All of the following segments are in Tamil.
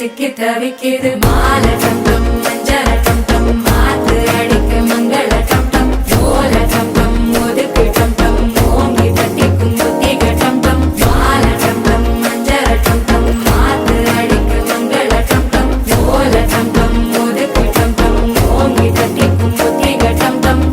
சிக்கி தவிக்கிது மாலை டம் டம் மஞ்சள டம் டம் மாத்து அடிக்க மங்கள டம் டம் ஓல டம் டம் ஒதுக்கு டம் டம் ஓங்கி தட்டிக்கும் புத்திக டம் டம் மாலை டம் டம் மஞ்சள டம் டம் மாத்து அடிக்க மங்கள டம் டம் ஓல டம் டம் ஒதுக்கு டம் டம் ஓங்கி தட்டிக்கும் புத்திக டம் டம்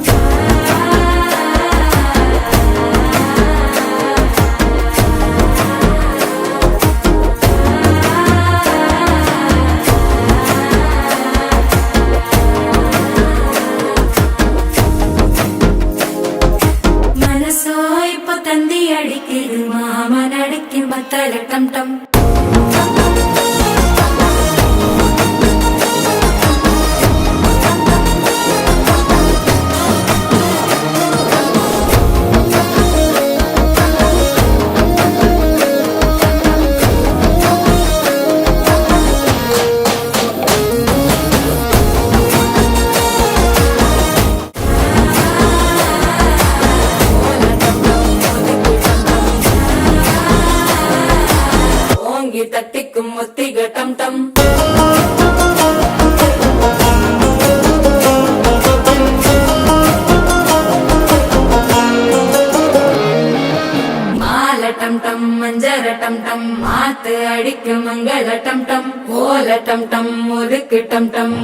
மனசோ இப்போ தந்தி அடிக்குது மாமன் அடிக்கும் பத்தல டம் டம் ஓங்கி தட்டிக்கும் ஒத்திக டம் டம் மாலை டம் டம் மஞ்சள டம் டம் மாத்து அடிக்க மங்கள டம் டம் ஓல டம் டம் ஒதுக்கு டம் டம்